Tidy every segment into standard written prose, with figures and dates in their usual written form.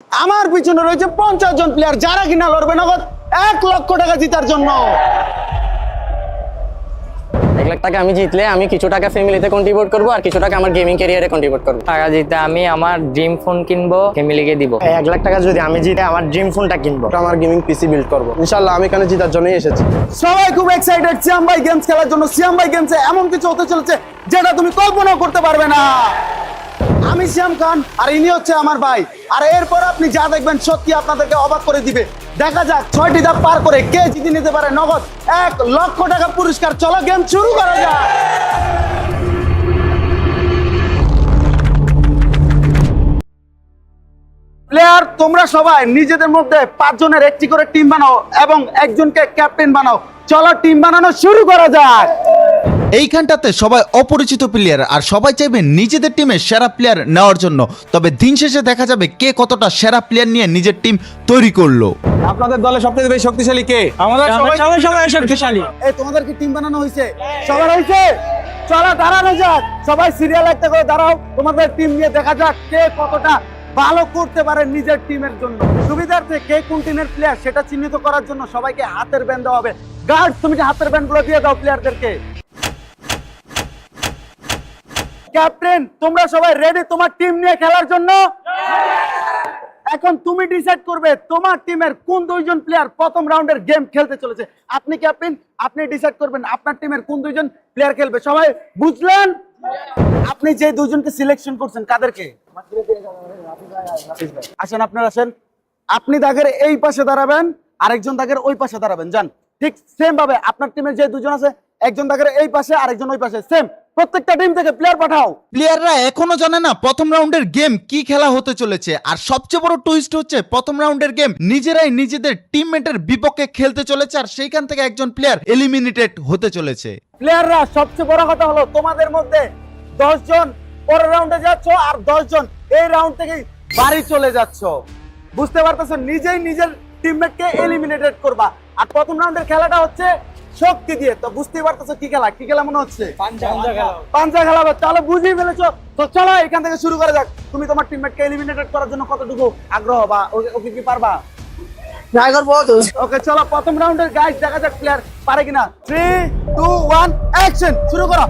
আমার পিছনে রয়েছে 50 জন প্লেয়ার যারা কিনা লড়বে নগদ 1 লক্ষ টাকা জেতার জন্য। 1 লাখ টাকা আমি জিতলে আমি কিছু টাকা ফ্যামিলিতে কন্ট্রিবিউট করবো আর কিছু টাকা আমার গেমিং ক্যারিয়ারে কন্ট্রিবিউট করবো। টাকা জিতে আমি আমার ড্রিম ফোন কিনবো, ফ্যামিলিকে দিব। 1 লাখ টাকা যদি আমি জিতে আমার ড্রিম ফোনটা কিনবো, আমার গেমিং পিসি বিল্ড করবো। ইনশাআল্লাহ আমি এখানে জেতার জন্যই এসেছি। সবাই খুব এক্সাইটেড সিয়াম ভাই গেমস খেলার জন্য। সিয়াম ভাই গেমসে এমন কিছু হতে চলেছে যেটা তুমি কল্পনাও করতে পারবে না। আমি সিয়াম খান আর ইনি হচ্ছে আমার ভাই। আর এরপর আপনি যা দেখবেন সত্যি আপনাদেরকে অবাক করে দিবে। দেখা যাক 6টি ধাপ পার করে কে জিতে নিতে পারে নগদ 1 লক্ষ টাকা পুরস্কার। চলো গেম শুরু করা যাক। প্লেয়ার তোমরা সবাই নিজেদের মধ্যে 5 জনের একটি করে টিম বানাও এবং একজনকে ক্যাপ্টেন বানাও। চলো টিম বানানো শুরু করা যাক। এইখানটাতে সবাই অপরিচিত প্লেয়ার আর সবাই চাইবে নিজেদের টিমে সেরা প্লেয়ার নেওয়ার জন্য। তবে দিন শেষে দেখা যাবে কে কতটা সেরা প্লেয়ার নিয়ে নিজের টিম তৈরি করলো। আপনাদের দলে সবথেকে বেশি শক্তিশালী কে? আমাদের সবাই শক্তিশালী। এই তোমাদের কি টিম বানানো হয়েছে? সবার হয়েছে? চলো দাঁড়ানো যাক। সবাই সিরিয়াল একটা করে দাঁড়াও। তোমাদের টিম নিয়ে দেখা যাক কে কতটা ভালো করতে পারে নিজের টিমের জন্য। সুবিধার্থে কে কোন টিমের প্লেয়ার সেটা চিহ্নিত করার জন্য সবাইকে হাতের ব্যান্ড দেওয়া হবে। গার্ড তুমি যে হাতের ব্যান্ডগুলো দিয়ে দাও প্লেয়ারদেরকে। ক্যাপ্টেন তোমরা সবাই রেডি তোমার টিম নিয়ে খেলার জন্য? এখন তুমি ডিসাইড করবে তোমার টিমের কোন 2 জন প্লেয়ার প্রথম রাউন্ডের গেম খেলতে চলেছে। আপনি ক্যাপ্টেন, আপনি ডিসাইড করবেন আপনার টিমের কোন 2 জন প্লেয়ার খেলবে। সবাই বুঝলেন? আপনি যে 2 জনকে সিলেকশন করছেন কাদেরকে? আসেন আপনারা আসেন। আপনি দাগের এই পাশে দাঁড়াবেন, আরেকজন দাগের ওই পাশে দাঁড়াবেন। যান ঠিক সেম ভাবে আপনার টিমের যে 2 জন আছে একজন দাগের এই পাশে আরেকজন ওই পাশে। সেম প্রত্যেকটা টিম থেকে প্লেয়ার পাঠাও। প্লেয়াররা এখনো জানে না প্রথম রাউন্ডের গেম কি খেলা হতে চলেছে। আর সবচেয়ে বড় টুইস্ট হচ্ছে প্রথম রাউন্ডের গেম নিজেরাই নিজেদের টিমমেটের বিপক্ষে খেলতে চলেছে আর সেইখান থেকে একজন প্লেয়ার এলিমিনেটেড হতে চলেছে। প্লেয়াররা সবচেয়ে বড় কথা হলো তোমাদের মধ্যে 10 জন পরের রাউন্ডে যাচ্ছ আর 10 জন এই রাউন্ড থেকে বাড়ি চলে যাচ্ছ। বুঝতে পারতেছো? নিজেই নিজের টিমমেটকে এলিমিনেটেড করবা। আর প্রথম রাউন্ডের খেলাটা হচ্ছে শক্তি দিয়ে। তো বুঝতেই পারতেছো কি খেলা? কি খেলা মনে হচ্ছে? পাঞ্জা খেলা। তাহলে বুঝিয়ে ফেলেছো। তো চলো এখান থেকে শুরু করা যাক। তুমি তোমার টিমমেটকে এলিমিনেটেড করার জন্য কতটুকু আগ্রহ বা ওকে কি পারবা? ওকে চলো প্রথম রাউন্ডের গাইস দেখা যাক প্লেয়ার পারে কিনা। 3 2 1 অ্যাকশন শুরু করো।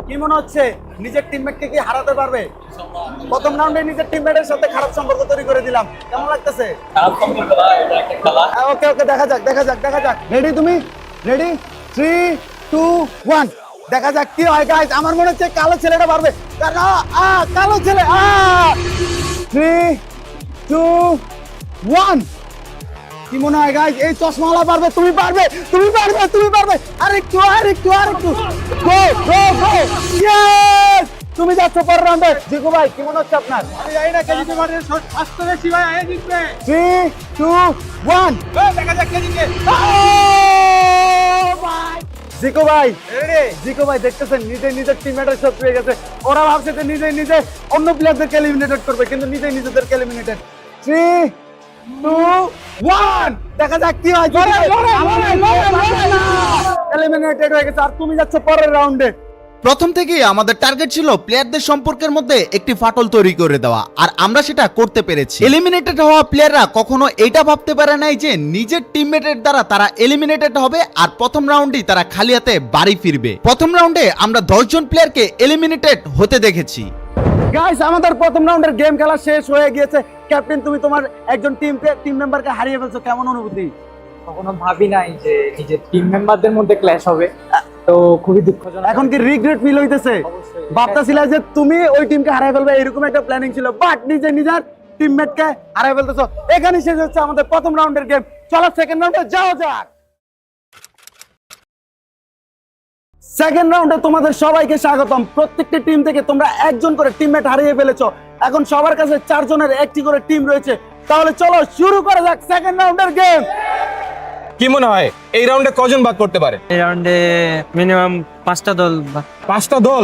কি মনে হচ্ছে নিজের টিমমেটকে কি হারাতে পারবে? প্রথম রাউন্ডে নিজের টিমমেটের সাথে খারাপ সম্পর্ক তৈরি করে দিলাম, কেমন লাগতেছে? ওকে ওকে দেখা যাক। রেডি তুমি? রেডি? 3 2 1 দেখা যাক কি হয় গাইস। আমার মনে হচ্ছে কালো ছেলেটা পারবে। কালো ছেলে 3 2 1 কি মনে হয় গাইস? এই চশমাওয়ালা পারবে? তুমি পারবে। আরেকটু গো ইয়েস তুমি যাচ্ছ পরের রাউন্ডে। জিকু ভাই কি মনে হচ্ছে আপনার? আমি জানি না কে জিতবে, মানে স্বাস্থ্য বেশি ভাই আগে জিতবে। 3 2 1 দেখা যাক কে জিতবে। জিকু ভাই দেখতেছেন নিজের টিমমেটের শট পেয়ে গেছে। ওরা ভাবছে যে নিজে অন্য প্লেয়ারদেরকে এলিমিনেটেড করবে কিন্তু নিজেদেরকে এলিমিনেটেড। 3 2 1 দেখা যাক কি হয়। এলিমিনেটেড হয়ে গেছে আর তুমি যাচ্ছ পরের রাউন্ডে। প্রথম থেকেই আমাদের টার্গেট ছিল প্লেয়ারদের সম্পর্কের মধ্যে একটি ফাটল তৈরি করে দেওয়া আর আমরা সেটা করতে পেরেছি। এলিমিনেটেড হওয়া প্লেয়াররা কখনো এটা ভাবতে পারে নাই যে নিজের টিমমেটের দ্বারা তারা এলিমিনেটেড হবে আর প্রথম রাউন্ডেই তারা খালি হাতে বাড়ি ফিরবে। প্রথম রাউন্ডে আমরা 10 জন প্লেয়ারকে এলিমিনেটেড হতে দেখেছি। গাইস আমাদের প্রথম রাউন্ডের গেম খেলা শেষ হয়ে গিয়েছে। ক্যাপ্টেন তুমি তোমার একজন টিম মেম্বারকে হারিয়ে ফেলছো, কেমন অনুভূতি? কখনো ভাবি নাই যে নিজের টিম মেম্বারদের মধ্যে ক্ল্যাশ হবে, তো খুবই দুঃখজনক। এখন কি রিগ্রেট ফিল হইতেছে? ভাবতেছিল যে তুমি ওই টিমকে হারিয়ে ফেলবে এরকম একটা প্ল্যানিং ছিল, বাট নিজের টিমমেটকে হারিয়ে ফেলতেছো। এখানে শেষ হচ্ছে আমাদের প্রথম রাউন্ডের গেম। চলো সেকেন্ড রাউন্ডে যাওয়া যাক। সেকেন্ড রাউন্ডে তোমাদের সবাইকে স্বাগতম। প্রত্যেকটি টিম থেকে তোমরা একজন করে টিমমেট হারিয়ে ফেলেছো। এখন সবার কাছে 4 জনের একটি করে টিম রয়েছে। তাহলে চলো শুরু করা যাক সেকেন্ড রাউন্ডের গেম। কি মনে হয় এই রাউন্ডে কজন বাদ পড়তে পারে? এই রাউন্ডে মিনিমাম 5টা দল। 5টা দল।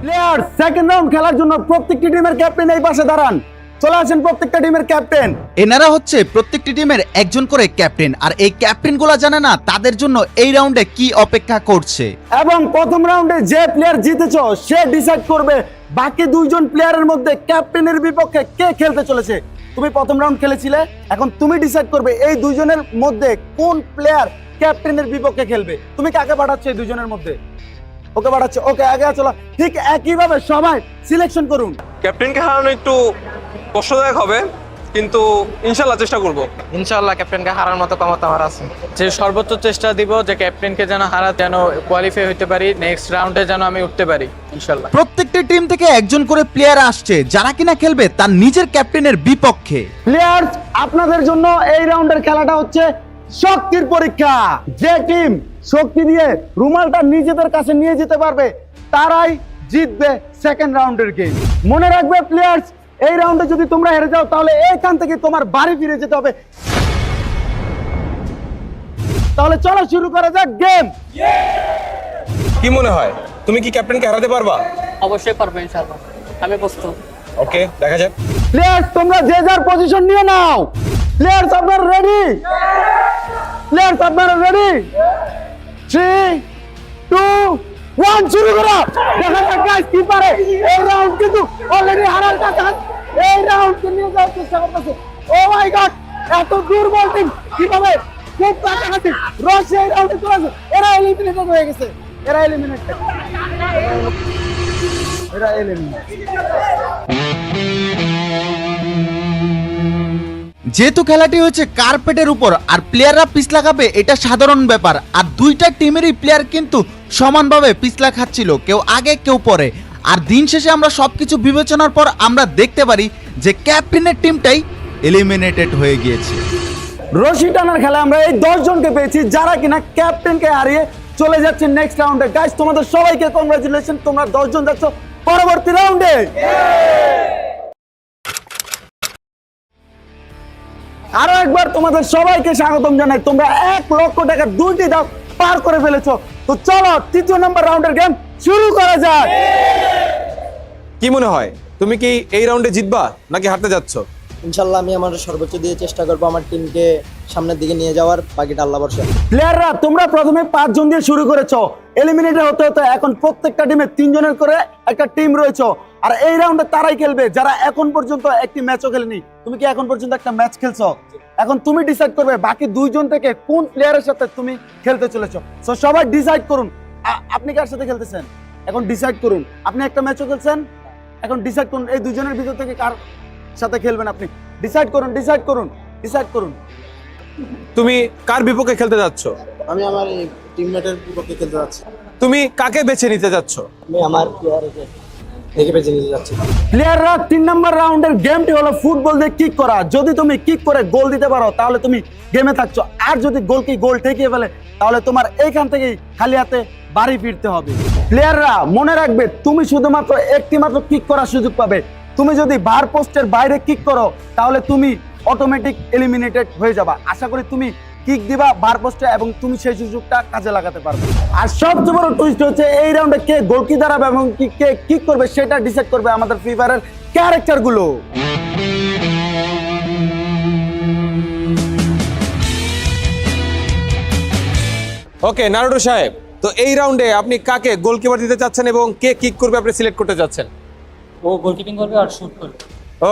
প্লেয়ার সেকেন্ড রাউন্ড খেলার জন্য প্রত্যেকটি টিমের ক্যাপ্টেন এই পাশে দাঁড়ান। চলে আসেন প্রত্যেকটা টিমের ক্যাপ্টেন। এনারা হচ্ছে প্রত্যেকটি টিমের একজন করে ক্যাপ্টেন, আর এই ক্যাপ্টেনগুলো জানে না তাদের জন্য এই রাউন্ডে কি অপেক্ষা করছে। এবং প্রথম রাউন্ডে যে প্লেয়ার জিতেছো সে ডিসাইড করবে বাকি দুইজন প্লেয়ারের মধ্যে ক্যাপ্টেনের বিপক্ষে কে খেলতে চলেছে। তুমি প্রথম রাউন্ড খেলেছিলে, এখন তুমি ডিসাইড করবে এই দুইজনের মধ্যে কোন প্লেয়ার ক্যাপ্টেনের বিপক্ষে খেলবে। তুমি কাকে পাঠাচ্ছ এই দুইজনের মধ্যে? ওকে পাঠাচ্ছ, ওকে আগে চলো। ঠিক একইভাবে সবাই সিলেকশন করুন। ক্যাপ্টেনকে হারানো একটু কষ্টদায়ক হবে, কিন্তু ইনশাল্লাহ চেষ্টা করব। ইনশাআল্লাহ ক্যাপ্টেনকে হারার মতো ক্ষমতা আমার আছে। যে সর্বোচ্চ চেষ্টা দিব যে ক্যাপ্টেনকে যেন যেন কোয়ালিফাই হতে পারি, নেক্সট রাউন্ডে যেন আমি উঠতে পারি ইনশাআল্লাহ। প্রত্যেকটি টিম থেকে একজন করে প্লেয়ার আসছে যারা কিনা খেলবে তার নিজের ক্যাপ্টেনের বিপক্ষে। প্লেয়ার্স, আপনাদের জন্য এই রাউন্ডের খেলাটা হচ্ছে শক্তির পরীক্ষা। যে টিম শক্তি দিয়ে রুমালটা নিজেদের কাছে নিয়ে যেতে পারবে তারাই জিতবে সেকেন্ড রাউন্ডের গেম। মনে রাখবে প্লেয়ার্স, এই রাউন্ডে যদি তোমরা হেরে যাও তাহলে এইখান থেকে তোমার বাড়ি ফিরে যেতে হবে। তাহলে চলো শুরু করা যাক গেম। কি মনে হয়, তুমি কি ক্যাপ্টেনকে হারাতে পারবা? অবশ্যই পারবো ইনশাআল্লাহ, আমি প্রস্তুত। ওকে, দেখা যাক। প্লেয়ার্স, তোমরা যে যার পজিশন নিয়ে নাও। প্লেয়ার্স, আপনারা রেডি? প্লেয়ার্স, আপনারা রেডি? 3, 2, 1 শুরু করো। দেখা যাক গাইস কি পারে। এই রাউন্ড কিন্তু অলরেডি হারার কাছাকাছি। এই রাউন্ডকে নিয়ে যাওয়ার চেষ্টা করতেছে। ও মাই গড, এত দুর্বল টিম কিভাবে খুব কাছাকাছি। রাশিয়া এই রাউন্ডে চলে আসে। এরা এলিমিনেটেড হয়ে গেছে। এরা এলিমিনেটেড। যেহেতু খেলাটি হচ্ছে কার্পেটের উপর আর প্লেয়াররা পিছলা খাবে এটা সাধারণ ব্যাপার, আর দুইটা টিমেরই প্লেয়ার কিন্তু সমানভাবে পিছলা খাচ্ছিল, কেউ আগে কেউ পরে। আর দিন শেষে আমরা সবকিছু বিবেচনার পর আমরা দেখতে পারি যে ক্যাপ্টেনের টিমটাই এলিমিনেটেড হয়ে গিয়েছে। রশি টানার খেলা আমরা এই 10 জনকে পেয়েছি যারা কিনা ক্যাপ্টেনকে হারিয়ে চলে যাচ্ছে নেক্সট রাউন্ডে। গাইস, তোমাদের সবাইকে কংগ্রাচুলেশন, তোমরা 10 জন যাচ্ছ পরবর্তী রাউন্ডে। আরো একবার তোমাদের সবাইকে স্বাগতম জানাই। তোমরা 1 লক্ষ টাকা 2টি দাও পার করে ফেলেছো। তো চলো তৃতীয় নাম্বার রাউন্ডের গেম শুরু করা যাক। কি মনে হয়, তুমি কি এই রাউন্ডে জিতবা নাকি হারতে যাচ্ছ? ইনশাল্লাহ আমি আমার সর্বোচ্চ দিয়ে চেষ্টা করবো আমার টিমকে সামনের দিকে নিয়ে যাওয়ার, বাকিটা আল্লাহ ভরসা। প্লেয়াররা, তোমরা প্রথমে 5 জন দিয়ে শুরু করেছো, এলিমিনেটেড হতে হতে এখন প্রত্যেকটা টিমে 3 জনের করে একটা টিম রয়েছে। আর এই রাউন্ডে তারাই খেলবে যারা এখন পর্যন্ত একটি ম্যাচও খেলেনি। তুমি কি এখন পর্যন্ত একটা ম্যাচ খেলছো? এখন তুমি ডিসাইড করবে বাকি 2 জন থেকে কোন প্লেয়ারের সাথে তুমি খেলতে চলেছো। সো সবাই ডিসাইড করুন আপনি কার সাথে খেলতেছেন। এখন ডিসাইড করুন। আপনি একটা ম্যাচও খেলছেন, এখন ডিসাইড করুন এই 2 জনের ভিতর থেকে কার সাথে খেলবেন। আপনি ডিসাইড করুন, ডিসাইড করুন, ডিসাইড করুন। তুমি কার বিপক্ষে খেলতে যাচ্ছ? আমি আমার টিমমেটের বিপক্ষে খেলতে যাচ্ছি। তুমি কাকে বেছে নিতে যাচ্ছ? আমি আমার প্লেয়ারকে দেখে বেছে নিতে যাচ্ছি। প্লেয়াররা 3 নাম্বার রাউন্ডের গেমটি হলো ফুটবল দিয়ে কিক করা। যদি তুমি কিক করে গোল দিতে পারো তাহলে তুমি গেমে থাকছো, আর যদি গোল ঠেকিয়ে ফেলে তাহলে তোমার এইখান থেকেই খালি হাতে বাড়ি ফিরতে হবে। প্লেয়াররা মনে রাখবে, তুমি শুধুমাত্র একটি মাত্র কিক করার সুযোগ পাবে। তুমি যদি বার পোস্টের বাইরে কিক করো তাহলে তুমি অটোমেটিক এলিমিনেটেড হয়ে যাবা। আশা করি তুমি কিক দিবা বার পোস্টে এবং তুমি সেই সুযোগটা কাজে লাগাতে পারবে। আর সবচেয়ে বড় টুইস্ট হচ্ছে এই রাউন্ডে কে গোল কি দাঁড়াবে এবং কে কিক করবে সেটা ডিসাইড করবে আমাদের ফ্রি ফায়ারের ক্যারেক্টারগুলো। ওকে নারুটো সাহেব, তো এই রাউন্ডে আপনি কাকে গোলকিপার দিতে চাচ্ছেন এবং কে কিক করবে আপনি সিলেক্ট করতে চাচ্ছেন? ও গোলকিপিং করবে আর শুট করবে।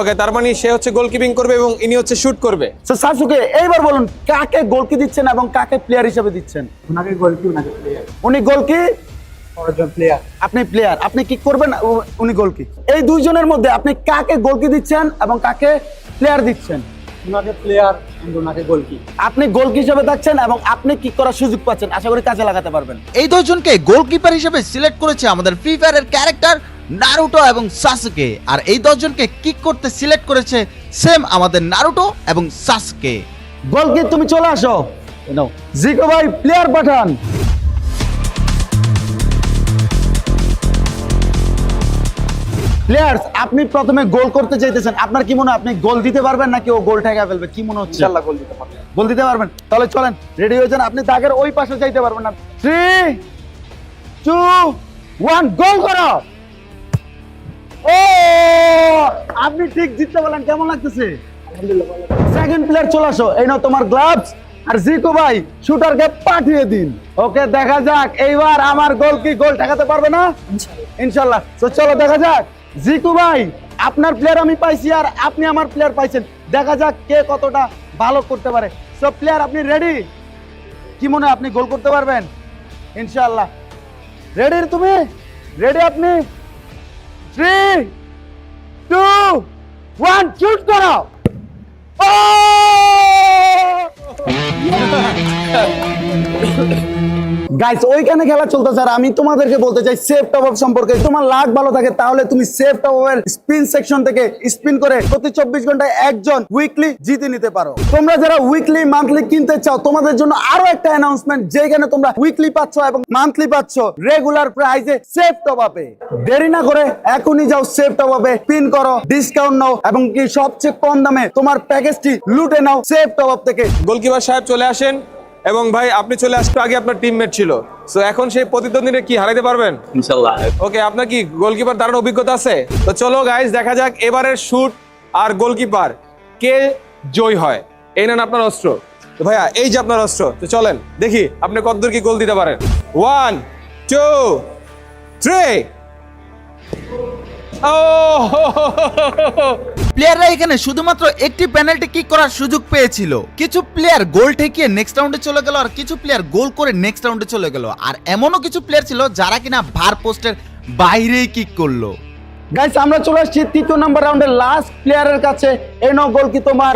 ওকে, তার মানে সে হচ্ছে গোলকিপিং করবে এবং ইনি হচ্ছে শুট করবে। সো সাসুকে, এইবার বলুন কাকে গোলকি দিচ্ছেন এবং কাকে প্লেয়ার হিসেবে দিচ্ছেন? ওনাকে গোলকি, ওনাকে প্লেয়ার। উনি গোলকি, একজন প্লেয়ার। আপনি প্লেয়ার। আপনি কি করবেন? উনি গোলকি। এই 2 জনের মধ্যে আপনি কাকে গোলকি দিচ্ছেন এবং কাকে প্লেয়ার দিচ্ছেন? ওনাকে প্লেয়ার, ওনাকে গোলকি। আপনি গোলকি হিসেবে থাকছেন এবং আপনি কিক করার সুযোগ পাচ্ছেন। আশা করি কাজে লাগাতে পারবেন। এই 2 জনকে গোলকিপার হিসেবে সিলেক্ট করেছে আমাদের ফ্রি ফায়ারের ক্যারেক্টার নারুটো এবং সাসুকে, আর এই 10 জনকে কিক করতে সিলেক্ট করেছে সেম আমাদের নারুটো এবং সাসুকে। গোলকি, তুমি চলে আসো। জিকো ভাই, প্লেয়ার পাঠান। প্লেয়ার্স, আপনি প্রথমে গোল করতে চাইতেছেন। আপনার কি মনে হয় আপনি গোল দিতে পারবেন নাকি ও গোল ঠেকা ফেলবে? কি মনে হচ্ছে? ইনশাল্লাহ গোল দিতে পারবো। গোল দিতে পারবেন? তাহলে চলেন, রেডি হয়ে যান। আপনি দাগের ওই পাশে যাইতে পারবেন না। 3, 2, 1 গোল করো। ও আপনি ঠিক জিততে বলেন, কেমন লাগতেছে? সেকেন্ড প্লেয়ার চলে আসো, এই নাও তোমার গ্লাভস। আর জিকো ভাই শুটারকে পাঠিয়ে দিন। ওকে, দেখা যাক এইবার আমার গোল কি গোল ঠেকাতে পারবে না? ইনশাল্লাহ। তো চলো দেখা যাক। জিকো ভাই, আপনার প্লেয়ার আমি পাইছি আর আপনি আমার প্লেয়ার পাইছেন, দেখা যাক কে কতটা ভালো করতে পারে। সব প্লেয়ার আপনি রেডি? কি মনে হয় আপনি গোল করতে পারবেন? ইনশাআল্লাহ। রেডি তুমি? রেডি আপনি? 3 2 1 শুট করো। গাইস, ওইখানে খেলা চলতেছে আর আমি তোমাদেরকে বলতে চাই সেফ টপ আপ সম্পর্কে। তোমার লাক ভালো থাকে তাহলে তুমি সেফ টপ আপের স্পিন সেকশন থেকে স্পিন করে প্রতি 24 ঘন্টায় একজন উইকলি জিতে নিতে পারো। তোমরা যারা উইকলি মান্থলি কিনতে চাও, তোমাদের জন্য আরো একটা অ্যানাউন্সমেন্ট, যেখানে তোমরা উইকলি পাচ্ছ এবং মান্থলি পাচ্ছ রেগুলার প্রাইসে সেফ টপ আপে। দেরি না করে এখনই যাও সেফ টপ আপে, স্পিন করো, ডিসকাউন্ট নাও এবং কি সবচেয়ে কম দামে তোমার প্যাকেজটি লুটে নাও সেফ টপ আপ থেকে। গোলকিপার সাহেব চলে আসেন। এবং ভাই আপনি চলে আসতে আগে আপনার টিমমেট ছিল, সো এখন সেই প্রতিদ্বন্দ্বীরা কি হারাইতে পারবেন? ইনশাআল্লাহ। ওকে, আপনার কি গোলকিপার দারুণ অভিজ্ঞতা আছে? তো চলো গাইস, দেখা যাক এবারের শুট আর গোলকিপার কে জয় হয়। এই নেন আপনার অস্ত্র। তো ভাইয়া, এই যে আপনার অস্ত্র, তো চলেন দেখি আপনি কতদূর কি গোল দিতে পারেন। 1 2 3। ও প্লেয়াররা এখানে শুধুমাত্র একটি পেনাল্টি কিক করার সুযোগ পেয়েছিল। কিছু প্লেয়ার গোল ঠেকিয়ে নেক্সট রাউন্ডে চলে গেল আর কিছু প্লেয়ার গোল করে নেক্সট রাউন্ডে চলে গেল। আর এমনও কিছু প্লেয়ার ছিল যারা কিনা ভার পোস্টের বাইরেই কিক করলো। গাইস, আমরা চলে আসছি 3য় নাম্বার রাউন্ডের লাস্ট প্লেয়ারের কাছে। এই নাও গোল কি তোমার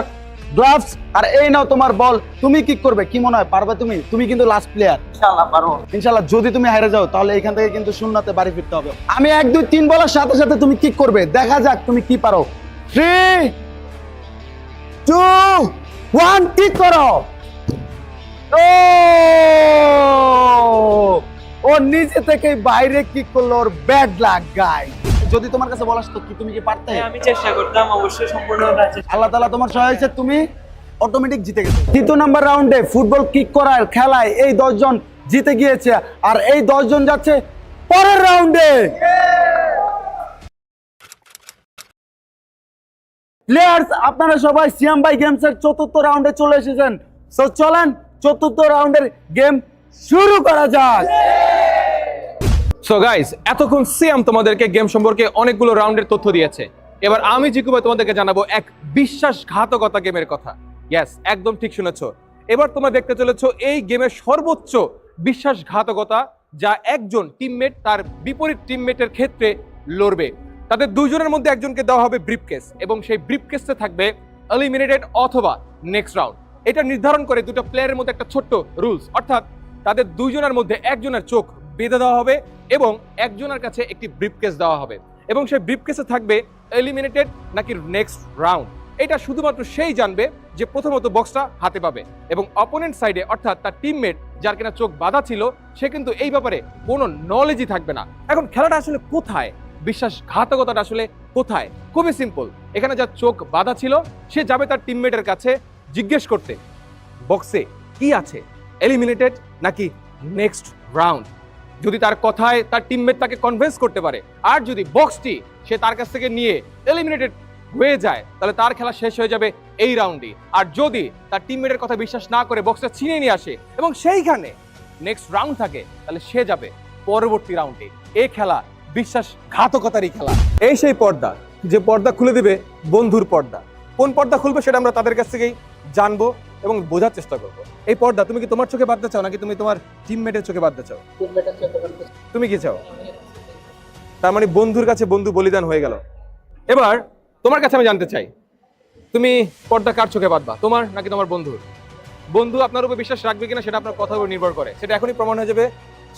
গ্লাভস আর এই নাও তোমার বল। তুমি কিক করবে, কি মনে হয় পারবে তুমি? তুমি কিন্তু লাস্ট প্লেয়ার। ইনশাআল্লাহ পারবো। ইনশাআল্লাহ। যদি তুমি হেরে যাও তাহলে এখান থেকে কিন্তু শূন্যতে বাড়ি ফিরতে হবে। আমি 1 2 3 বলার সাথে সাথে তুমি কিক করবে, দেখা যাক তুমি কি পারো। 3 2 1 কিক করো। ও নিজে থেকে বাইরে কিক করলো, ওর ব্যাড লাক গাই। যদি তোমার কাছে বলা আসতো কি তুমি কি পারতে? আমি চেষ্টা করতাম, অবশ্যই সম্পূর্ণ আল্লাহ তাআলা তোমার সহায় হয়েছে, তুমি অটোমেটিক জিতে গেছো। 3য় নাম্বার রাউন্ডে ফুটবল কিক করার খেলায় এই 10 জন জিতে গিয়েছে আর এই 10 জন যাচ্ছে পরের রাউন্ডে। প্লেয়ার্স, আপনারা সবাই সিয়াম ভাই গেমস এর 4র্থ রাউন্ডে চলে এসেছেন। সো চলেন 4র্থ রাউন্ডের গেম শুরু করা যাক। সো গাইস, এতক্ষণ সিয়াম তোমাদেরকে গেম সম্পর্কে অনেকগুলো রাউন্ডের তথ্য দিয়েছে। এবার আমি জিকু ভাই তোমাদেরকে জানাবো এক বিশ্বাসঘাতকতা গেমের কথা। ইয়েস, একদম ঠিক শুনেছো। এবার তোমরা দেখতে চলেছো এই গেমের সর্বোচ্চ বিশ্বাসঘাতকতা, যা একজন টিমমেট তার বিপরীত টিমমেটের ক্ষেত্রে লড়বে। তাদের দুইজনের মধ্যে একজনকে দেওয়া হবে ব্রিফকেস এবং সেই ব্রিফকেসে থাকবে এলিমিনেটেড অথবা নেক্সট রাউন্ড। এটা নির্ধারণ করে দুটো প্লেয়ারের মধ্যে একটা ছোট্ট রুলস, অর্থাৎ তাদের দুইজনের মধ্যে একজনের চোখ বেঁধে দেওয়া হবে এবং একজনের কাছে একটি ব্রিফকেস দেওয়া হবে এবং সেই ব্রিফকেসে থাকবে এলিমিনেটেড নাকি নেক্সট রাউন্ড। এটা শুধুমাত্র সেই জানবে যে প্রথমত বক্সটা হাতে পাবে এবং অপোনেন্ট সাইডে অর্থাৎ তার টিমমেট যার কিনা চোখ বাঁধা ছিল সে কিন্তু এই ব্যাপারে কোনো নলেজই থাকবে না। এখন খেলাটা আসলে কোথায়, বিশ্বাসঘাতকতাটা আসলে কোথায়? খুবই সিম্পল। এখানে যার চোখ বাঁধা ছিল সে যাবে তার টিমমেটের কাছে জিজ্ঞেস করতে, বক্সে কি আছে, এলিমিনেটেড নাকি নেক্সট রাউন্ড। যদি তার কথায় তার টিমমেট তাকে কনভিন্স করতে পারে আর যদি বক্সটি সে তার কাছ থেকে নিয়ে এলিমিনেটেড হয়ে যায় তাহলে তার খেলা শেষ হয়ে যাবে এই রাউন্ডে। আর যদি তার টিমমেটের কথা বিশ্বাস না করে বক্সটা ছিনিয়ে নিয়ে আসে এবং সেইখানে নেক্সট রাউন্ড থাকে তাহলে সে যাবে পরবর্তী রাউন্ডে। এই খেলা বিশ্বাসঘাতকতারই খেলা। এই সেই পর্দা যে পর্দা খুলে দিবে বন্ধুর পর্দা। কোন পর্দা খুলবে সেটা আমরা তাদের কাছ থেকেই জানবো এবং বোঝার চেষ্টা করবো। এই পর্দা তুমি কি তোমার চোখে বাঁধতে চাও নাকি তুমি তোমার টিমমেটের চোখে বাঁধতে চাও? তুমি কি চাও? তার মানে বন্ধুর কাছে বন্ধু বলিদান হয়ে গেল। এবার তোমার কাছে আমি জানতে চাই, তুমি পর্দা কার চোখে বাঁধবা, তোমার নাকি তোমার বন্ধুর? বন্ধু আপনার উপর বিশ্বাস রাখবে কিনা সেটা আপনার কথার উপর নির্ভর করে। সেটা এখনই প্রমাণ হয়ে যাবে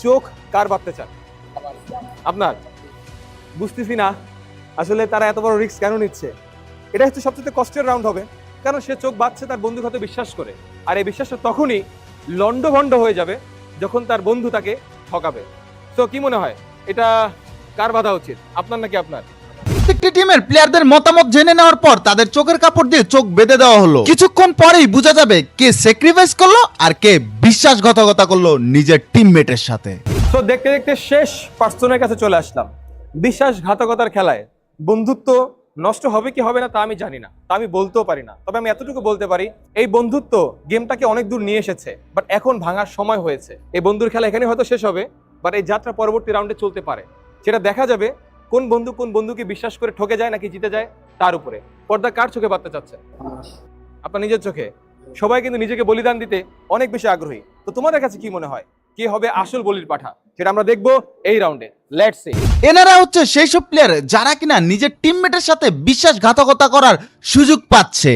চোখ কার বাঁধতে চান। আপনার? বুঝতেছি না আসলে তারা এত বড় রিস্ক কেন নিচ্ছে। এটা হচ্ছে সবচেয়ে কষ্টের রাউন্ড হবে, কারণ সে চোখ বাঁধছে তার বন্ধুর কথা বিশ্বাস করে। আর এই বিশ্বাসটা তখনই লন্ডভন্ড হয়ে যাবে যখন তার বন্ধু তাকে ঠকাবে। তো কি মনে হয় এটা কার বাঁধা উচিত, আপনার নাকি আপনার? প্রত্যেকটি টিমের প্লেয়ারদের মতামত জেনে নেওয়ার পর তাদের চোখের কাপড় দিয়ে চোখ বেঁধে দেওয়া হলো। কিছুক্ষণ পরেই বোঝা যাবে কে স্যাক্রিফাইস করলো আর কে বিশ্বাসঘাতকতা করলো নিজের টিমমেটের সাথে। তো দেখতে দেখতে শেষ পার্সনের কাছে চলে আসলাম। বিশ্বাসঘাতকতার খেলায় বন্ধুত্ব নষ্ট হবে কি হবে না তা আমি জানি না, তা আমি বলতেও পারি না। তবে আমি এতটুকু বলতে পারি, এই বন্ধুত্ব গেমটাকে অনেক দূর নিয়ে এসেছে, বাট এখন ভাঙার সময় হয়েছে। এই বন্ধুর খেলা এখানে হয়তো শেষ হবে, বাট এই যাত্রা পরবর্তী রাউন্ডে চলতে পারে। সেটা দেখা যাবে কোন বন্ধুকে বিশ্বাস করে ঠকে যায় নাকি জিতে যায় তার উপরে। পর্দা কার চোখে বাঁধতে চাচ্ছে? আপনার নিজের চোখে। সবাই কিন্তু নিজেকে বলিদান দিতে অনেক বেশি আগ্রহী। তো তোমাদের কাছে কি মনে হয় কে হবে আসল বলির পাঠা? সেটা আমরা দেখবো এই রাউন্ডে। Let's see. এনারা হচ্ছে সেই সব প্লেয়ার যারা কিনা নিজের টিমমেটের সাথে বিশ্বাসঘাতকতা করার সুযোগ পাচ্ছে,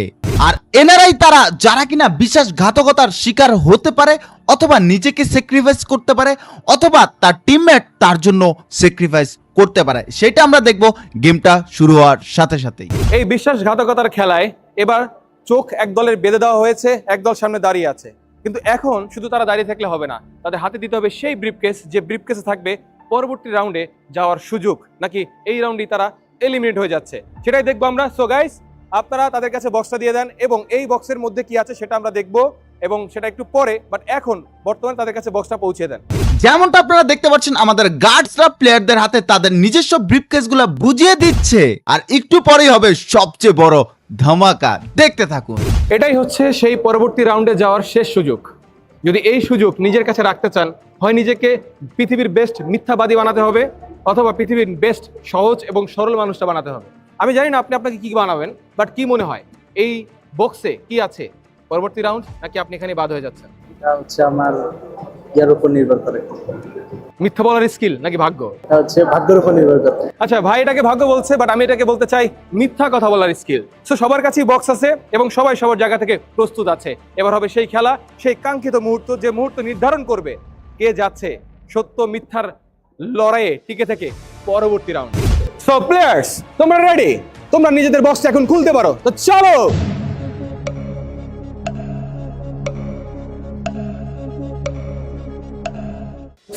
আর এনারাই তারা যারা কিনা বিশ্বাসঘাতকতার শিকার হতে পারে, অথবা নিজেকে স্যাক্রিফাইস করতে পারে, অথবা তার টিমমেট তার জন্য স্যাক্রিফাইস করতে পারে। সেটা আমরা দেখব গেমটা শুরু হওয়ার সাথে সাথেই। এই বিশ্বাসঘাতকতার খেলায় এবার চোখ এক দলের বেঁধে দেওয়া হয়েছে, এক দল সামনে দাঁড়িয়ে আছে। কিন্তু এখন শুধু তারা দাঁড়িয়ে থাকলে হবে না, তাদের হাতে দিতে হবে সেই ব্রিফকেস, যে ব্রিফকেসে থাকবে পরবর্তী রাউন্ডে যাওয়ার সুযোগ, নাকি এই রাউন্ডেই তারা এলিমিনেট হয়ে যাচ্ছে সেটাই দেখবো আমরা। সো গাইস, আপনারা তাদের কাছে বক্সটা দিয়ে দেন এবং এই বক্সের মধ্যে কি আছে সেটা আমরা দেখবো, এবং সেটা একটু পরে, বাট এখন বর্তমানে তাদের কাছে বক্সটা পৌঁছে দেন। যেমনটা আপনারা দেখতে পাচ্ছেন আমাদের গার্ডসরা প্লেয়ারদের হাতে তাদের নিজস্ব ব্রিফকেসগুলো বুঝিয়ে দিচ্ছে, আর একটু পরেই হবে সবচেয়ে বড় ধামাকা। দেখতে থাকুন। এটাই হচ্ছে সেই পরবর্তী রাউন্ডে যাওয়ার শেষ সুযোগ। যদি এই সুযোগ নিজের কাছে রাখতে চান, হয় নিজেকে পৃথিবীর বেস্ট মিথ্যাবাদী বানাতে হবে, অথবা পৃথিবীর বেস্ট সহজ এবং সরল মানুষটা বানাতে হবে। আমি জানি না আপনি আপনাকে কি বানাবেন, বাট কি মনে হয় এই বক্সে কি আছে? পরবর্তী রাউন্ড নাকি আপনি এখানে বাদ হয়ে যাচ্ছেন? এটা হচ্ছে আমার ইয়ার উপর নির্ভর করে, মিথ্যা বলার স্কিল নাকি ভাগ্য? এটা হচ্ছে ভাগ্যের উপর নির্ভর করে। আচ্ছা ভাই এটাকে ভাগ্য বলছে, বাট আমি এটাকে বলতে চাই মিথ্যা কথা বলার স্কিল। সো সবার কাছেই বক্স আছে এবং সবাই সবার জায়গা থেকে প্রস্তুত আছে। এবার হবে সেই খেলা, সেই কাঙ্ক্ষিত মুহূর্ত, যে মুহূর্ত নির্ধারণ করবে কে যাচ্ছে সত্য মিথ্যার লড়াইয়ে টিকে থেকে পরবর্তী রাউন্ড। সো প্লেয়ার্স, তোমরা রেডি? তোমরা নিজেদের বক্সটা এখন খুলতে পারো, তো চলো।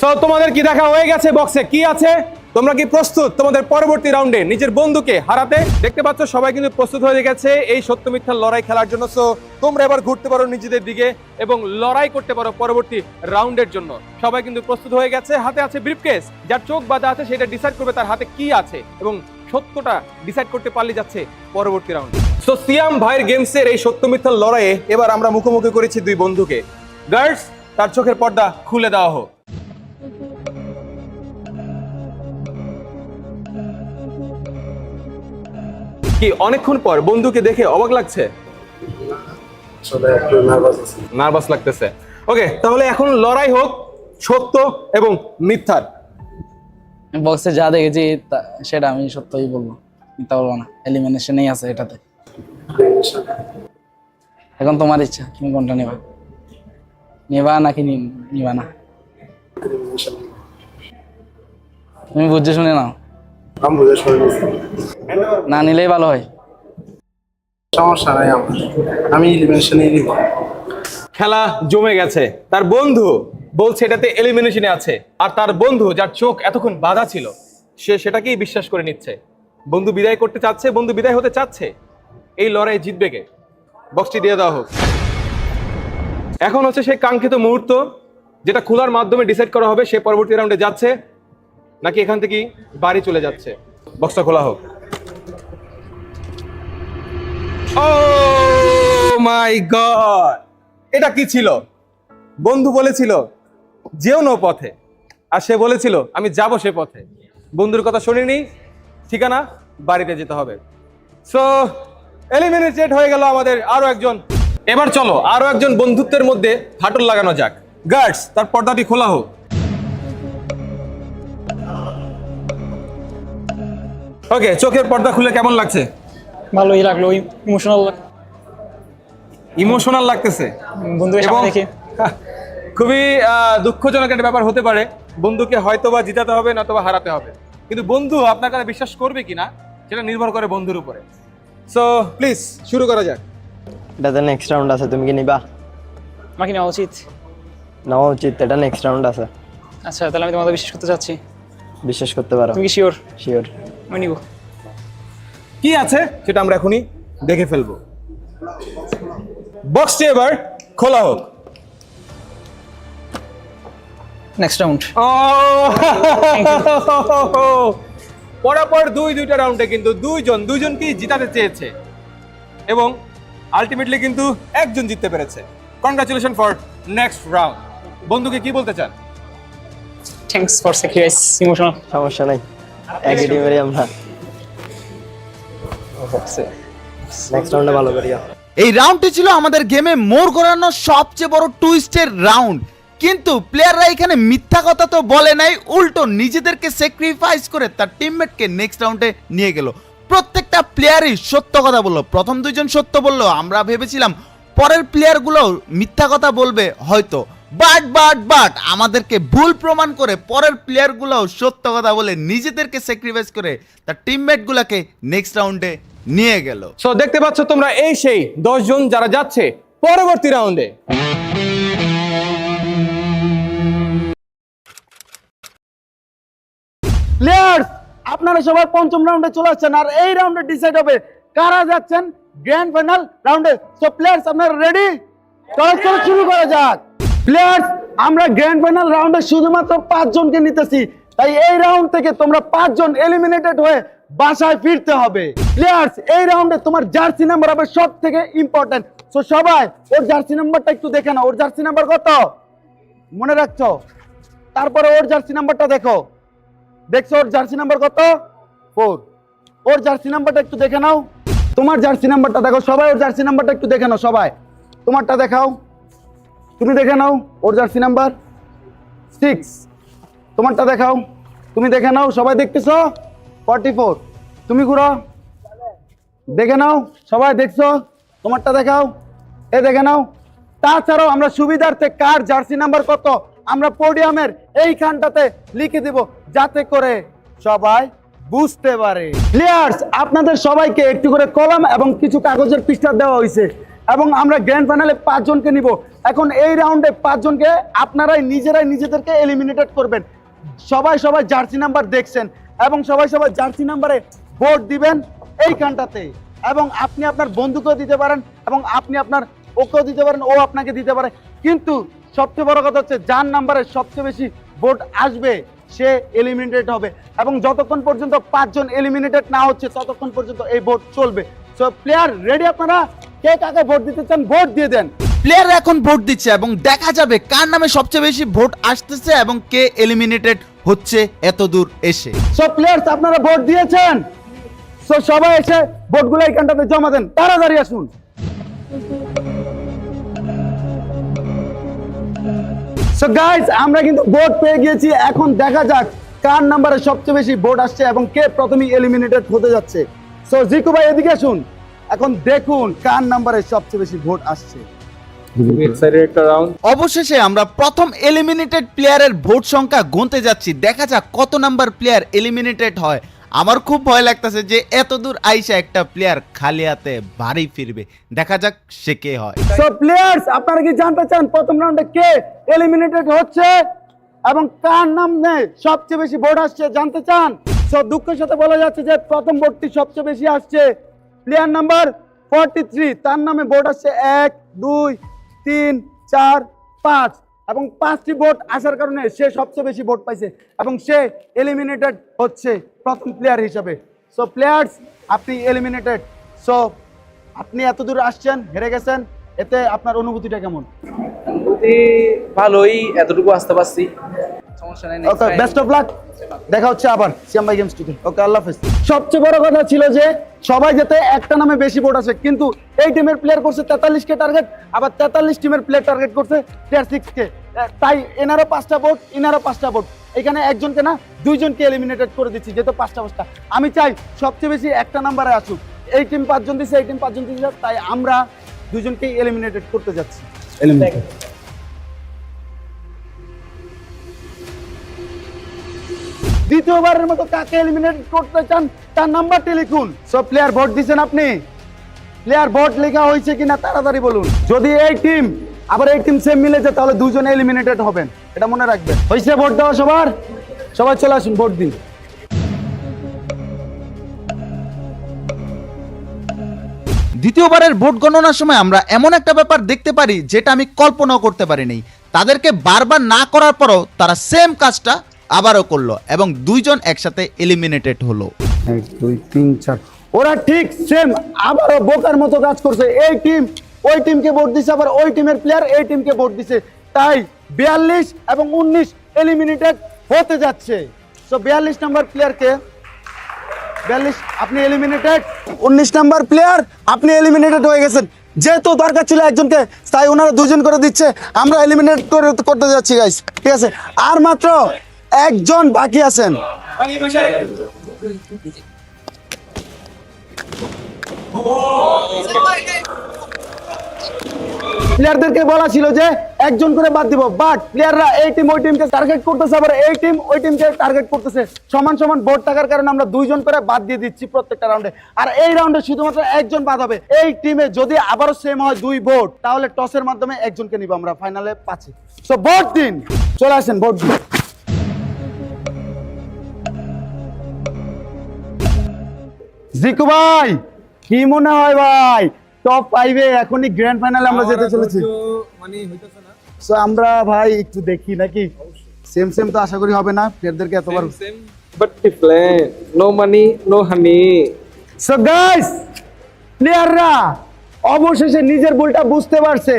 সো তোমাদের কি দেখা হয়ে গেছে বক্সে কি আছে? তোমরা কি প্রস্তুত তোমাদের পরবর্তী রাউন্ডে নিজের বন্ধুকে হারাতে? দেখতে পাচ্ছ সবাই কিন্তু প্রস্তুত হয়ে গেছে এই সত্য মিথ্যার লড়াই খেলার জন্য। সো তোমরা এবার ঘুরতে পারো নিজেদের দিকে এবং লড়াই করতে পারো পরবর্তী রাউন্ডের জন্য। সবাই কিন্তু প্রস্তুত হয়ে গেছে, হাতে আছে ব্রিফকেস, যার চোখ বাঁধা আছে সেটা ডিসাইড করবে তার হাতে কি আছে, এবং সত্যটা ডিসাইড করতে পারলে যাচ্ছে পরবর্তী রাউন্ড। সো সিয়াম ভাইয়ের গেমসের এই সত্য মিথ্যার লড়াইয়ে এবার আমরা মুখোমুখি করেছি দুই বন্ধুকে। গার্ডস, তার চোখের পর্দা খুলে দেওয়া হোক। কি অনেকক্ষণ পর বন্ধুকে দেখে অবাক লাগছে? নার্ভাস লাগতেছে। ওকে, তাহলে এখন লড়াই হোক সত্য এবং মিথ্যার। বক্সে যা দেখেছি সেটা আমি সত্যই বলবো, মিথ্যা বলবো না। এলিমিনেশনেই আছে এটাতে। এখন তোমার ইচ্ছা, তুমি কোনটা নেবা, নেবা নাকি নিবা না? তুমি বুঝে শুনে নাও, না নিলেই ভালো হয়। সমস্যা নাই আমার, আমি এলিমিনেশনে নিব। খেলা জমে গেছে। তার বন্ধু বলছে এটাতে এলিমিনেশনে আছে, আর তার বন্ধু যার চোখ এতক্ষণ বাধা ছিল সে সেটাকেই বিশ্বাস করে নিচ্ছে। বন্ধু বিদায় করতে চাচ্ছে, বন্ধু বিদায় হতে চাচ্ছে। এই লড়াই জিতবে কে? বক্সটি দিয়ে দেওয়া হোক। এখন হচ্ছে সেই কাঙ্ক্ষিত মুহূর্ত, যেটা খোলার মাধ্যমে ডিসাইড করা হবে সে পরবর্তী রাউন্ডে যাচ্ছে নাকি এখান থেকে বাড়ি চলে যাচ্ছে। বক্সটা খোলা হোক। ও মাই গড, এটা কি ছিল? বন্ধু বলেছিল যেও না পথে, আর সে বলেছিল আমি যাব সে পথে। বন্ধুর কথা শুনিনি, ঠিকানা বাড়িতে যেতে হবে। সো এলিমিনেটেড হয়ে গেল আমাদের আরো একজন। এবার চলো আরো একজন বন্ধুত্বের মধ্যে ফাটল লাগানো যাক। গার্ডস, তার পর্দাটি খোলা হোক। ওকে, চোখের পর্দা খুলে কেমন লাগছে? ভালোই লাগলো, ইমোশনাল ইমোশনাল লাগতেছে বন্ধুকে এবং সামনে দেখে। খুবই দুঃখজনক একটা ব্যাপার হতে পারে। বন্ধুকে হয়তোবা জিতাতে হবে নয়তোবা হারাতে হবে, কিন্তু বন্ধু আপনার কাছে বিশ্বাস করবে কিনা সেটা নির্ভর করে বন্ধুর উপরে। সো প্লিজ শুরু করা যাক। এটাতে নেক্সট রাউন্ড আছে, তুমি কি নিবা? আমাকে নেওয়া উচিত। নেওয়া উচিত, এটা নেক্সট রাউন্ড আছে। আচ্ছা, তাহলে আমি তোমাদের বিশ্বাস করতে চাচ্ছি। বিশ্বাস করতে পারো? তুমি কি শিওর? শিওর। আমি নিব। কি আছে সেটা আমরা এখনই দেখে ফেলবো। বক্সটি এবার খোলা হোক। Next round. পরপর দুইটা রাউন্ডে কিন্তু দুইজনকেই জিতাতে চেয়েছে এবং আলটিমেটলি কিন্তু একজন জিততে পেরেছে। Congratulation for next round. বন্ধুকে কি বলতে চান? Thanks for sacrifice emotional. সমস্যা নাই, একই টিমেরই আমরা। নেক্সট রাউন্ডে ভালো করি। এই রাউন্ডটি ছিল আমাদের গেমে মোড় ঘোরানো সবচেয়ে বড় টুইস্টের রাউন্ড, কিন্তু প্লেয়াররা এখানে মিথ্যা কথা তো বলে নাই, উল্টো নিজেদেরকে স্যাক্রিফাইস করে তার টিমমেটকে নেক্সট রাউন্ডে নিয়ে গেল। প্রত্যেকটা প্লেয়ারই সত্য কথা বললো। প্রথম দুইজন সত্য বললো, আমরা ভেবেছিলাম পরের প্লেয়ারগুলো মিথ্যা কথা বলবে হয়তো, বাট আমাদেরকে ভুল প্রমাণ করে পরের প্লেয়ারগুলোও সত্য কথা বলে নিজেদেরকে স্যাক্রিফাইস করে তার টিমমেটগুলোকে নেক্সট রাউন্ডে নিয়ে গেল। সো দেখতে পাচ্ছ তোমরা এই সেই 10 জন যারা যাচ্ছে পরবর্তী রাউন্ডে। প্লেয়ার্স আপনারা সবাই পঞ্চম রাউন্ডে চলে আসছেন আর এই রাউন্ডে ডিসাইড হবে কারা যাচ্ছেন গ্র্যান্ড ফাইনাল রাউন্ডে। সো প্লেয়ার্স আপনারা রেডি? চলো শুরু করা যাক। প্লেয়ার্স আমরা গ্র্যান্ড ফাইনাল রাউন্ডে শুধুমাত্র 5 জনকে নিতেছি, তাই এই রাউন্ড থেকে তোমরা 5 জন এলিমিনেটেড হয়ে বাসায় ফিরতে হবে। প্লেয়ার্স এই রাউন্ডে তোমার জার্সি নাম্বার হবে সব থেকে ইম্পর্টেন্ট। সো সবাই ওর জার্সি নাম্বারটা একটু দেখে নাও। ওর জার্সি নাম্বার কত মনে রাখছো? তারপরে ওর জার্সি নাম্বারটা দেখো। দেখছো ওর জার্সি নাম্বার কত? 4। ওর জার্সি নাম্বারটা একটু দেখে নাও। তোমার জার্সি নাম্বারটা দেখো সবাই। ওর জার্সি নাম্বারটা একটু দেখে নাও সবাই। তোমারটা দেখাও, তুমি দেখে নাও। ওর জার্সি নাম্বার 6। তোমারটা দেখাও, তুমি দেখে নাও। সবাই দেখতেছো? 44। তুমি ঘুরো, দেখে নাও সবাই। দেখছো? তোমারটা দেখাও, এ দেখে নাও। তাছাড়াও আমরা সুবিধার্থে কার জার্সি নাম্বার কত আমরা পোডিয়ামের এইখানটাতে লিখে দিব, যাতে করে সবাই বুঝতে পারে। প্লেয়ার্স আপনাদের সবাইকে একটু করে কলম এবং কিছু কাগজের পৃষ্ঠা দেওয়া হয়েছে এবং আমরা গ্র্যান্ড ফাইনালে 5 জনকে নিব। এখন এই রাউন্ডে 5 জনকে আপনারাই নিজেদেরকে এলিমিনেটেড করবেন। সবাই জার্সি নাম্বার দেখছেন এবং সবাই জার্সি নাম্বারে ভোট দিবেন এইখানটাতে। এবং আপনি আপনার বন্ধুকেও দিতে পারেন এবং আপনি আপনার ওকেও দিতে পারেন, ও আপনাকে দিতে পারে। কিন্তু সবচেয়ে বড় কথা হচ্ছে যার নাম্বারে সবচেয়ে বেশি ভোট আসবে সে এলিমিনেটেড হবে এবং যতক্ষণ পর্যন্ত 5 জন এলিমিনেটেড না হচ্ছে ততক্ষণ পর্যন্ত এই ভোট চলবে। So player ready? আপনারা কে কাকে ভোট দিতে চান ভোট দিয়ে দেন। প্লেয়াররা এখন ভোট দিচ্ছে এবং দেখা যাবে কার নামে সবচেয়ে বেশি ভোট আসতেছে এবং কে এলিমিনেটেড হচ্ছে এত দূর এসে। সো প্লেয়ার্স আপনারা ভোট দিয়েছেন? সো সবাই এসে ভোটগুলো এইখানটাতে জমা দেন, তাড়াতাড়ি আসুন। সো গাইস আমরা কিন্তু ভোট পেয়ে গিয়েছি। এখন দেখা যাক কার নাম্বারে সবচেয়ে বেশি ভোট আসছে এবং কে প্রথমেই এলিমিনেটেড হতে যাচ্ছে। সো জিকু ভাই এদিকে আসুন। এখন দেখুন কার নাম্বারে সবচেয়ে বেশি ভোট আসছে। অবশেষে আমরা প্রথম এলিমিনেটেড প্লেয়ারের ভোট সংখ্যা গুনতে যাচ্ছি। দেখা যাক কত নাম্বার প্লেয়ার এলিমিনেটেড হয়। আমার খুব ভয় লাগতেছে যে এত দূর আইসা একটা প্লেয়ার খালি হাতে বাড়ি ফিরবে। দেখা যাক সে কে হয়। সো প্লেয়ার্স আপনারা কি জানতে চান প্রথম রাউন্ডে কে এলিমিনেটেড হচ্ছে এবং কার নামে সবচেয়ে বেশি ভোট আসছে জানতে চান? সো দুঃখের সাথে বলা যাচ্ছে যে প্রথম ভোটটি সবচেয়ে বেশি আসছে প্লেয়ার নাম্বার 43। তার নামে ভোট আসছে 1 2 3 4 5 এবং 5টি ভোট আসার কারণে সে সবচেয়ে বেশি ভোট পাইছে এবং সে এলিমিনেটেড হচ্ছে প্রথম প্লেয়ার হিসেবে। সো প্লেয়ার্স আপনি এলিমিনেটেড। সো আপনি এত দূর আসছেন, হেরে গেছেন, এতে আপনার অনুভূতিটা কেমন? ভালোই, এতটুকু আসতে পারছি, সমস্যা নাই। ওকে বেস্ট অফ লাক। দেখা হচ্ছে আবার সিয়াম ভাই গেমস টুতে। ওকে আল্লাহ হাফেজ। সবচেয়ে বড় কথা ছিল যে সবাই যাতে একটা নামে বেশি ভোট আসে, কিন্তু এই টিমের প্লেয়ার করছে 43 কে টার্গেট, আবার 43 টিমের প্লেয়ার টার্গেট করছে প্লেয়ার 6 কে। তাই এনারও 5টা ভোট, ইনারও 5টা ভোট। এখানে একজনকে না 2 জনকে এলিমিনেটেড করে দিচ্ছি যেহেতু 5টা। আমি চাই সবচেয়ে বেশি একটা নাম্বারে আসুক। এই টিম 5 জন দিচ্ছে, এই টিম 5 জন দিচ্ছে, তাই আমরা 2 জনকেই এলিমিনেটেড করতে যাচ্ছি। দ্বিতীয়বারের মতো কাকে এলিমিনেট করতে চান তার নাম্বারটি লিখুন। সব প্লেয়ার ভোট দিচ্ছেন আপনি? প্লেয়ার ভোট লেখা হয়েছে কিনা তাড়াতাড়ি বলুন। যদি এই টিম আবার এই টিম সেম মিলে যায় তাহলে 2 জন এলিমিনেটেড হবেন, এটা মনে রাখবেন। হয়েছে ভোট দেওয়া সবার? সবাই চলে আসুন ভোট দিন। দ্বিতীয়বারের ভোট গণনার সময় আমরা এমন একটা ব্যাপার দেখতে পারি যেটা আমি কল্পনাও করতে পারিনি। তাদেরকে বারবার না করার পরও তারা সেম কাজটা আবারও করলো এবং দুইজন একসাথে এলিমিনেটেড হলো। 1 2 3 4 ওরা ঠিক সেম আবারও বোকার মতো কাজ করছে। এই টিম ওই টিমকে ভোট দিছে, আবার ওই টিমের প্লেয়ার এই টিমকে ভোট দিছে, তাই 42 এবং 19 এলিমিনেটেড হতে যাচ্ছে। সো 42 নাম্বার প্লেয়ারকে 42 আপনি এলিমিনেটেড, 19 নাম্বার প্লেয়ার আপনি এলিমিনেটেড হয়ে গেছেন। যেহেতু দরকার ছিল একজনকে, তাই ওনারা দুজন করে দিচ্ছে। আমরা এলিমিনেট করতে যাচ্ছি গাইস, ঠিক আছে? আর মাত্র একজন বাকি আছেন। প্লেয়ারদেরকে বলা ছিল যে একজন করে বাদ দিব, বাট প্লেয়াররা এই টিম ওই টিমকে টার্গেট করতেছে, আবার এই টিম ওই টিমকে টার্গেট করতেছে। সমান সমান ভোট থাকার কারণে আমরা দুইজন করে বাদ দিয়ে দিচ্ছি প্রত্যেকটা রাউন্ডে। আর এই রাউন্ডে শুধুমাত্র একজন বাদ হবে। এই টিমে যদি আবারও সেম হয় 2 ভোট, তাহলে টসের মাধ্যমে একজনকে নিব আমরা ফাইনালে 5। সো ভোট দিন, চলে আসেন ভোট দিন। জিকু ভাই কি মনে হয় ভাই, টপ 5 এ এখনই গ্র্যান্ড ফাইনালে আমরা যেতে চলেছি? সো আমরা ভাই একটু দেখি নাকি, সেম সেম তো আশা করি হবে না, প্লেয়ারদেরকে এতবার but different, no money no honey. So guys, প্লেয়াররা অবশেষে নিজের ভুলটা বুঝতে পারছে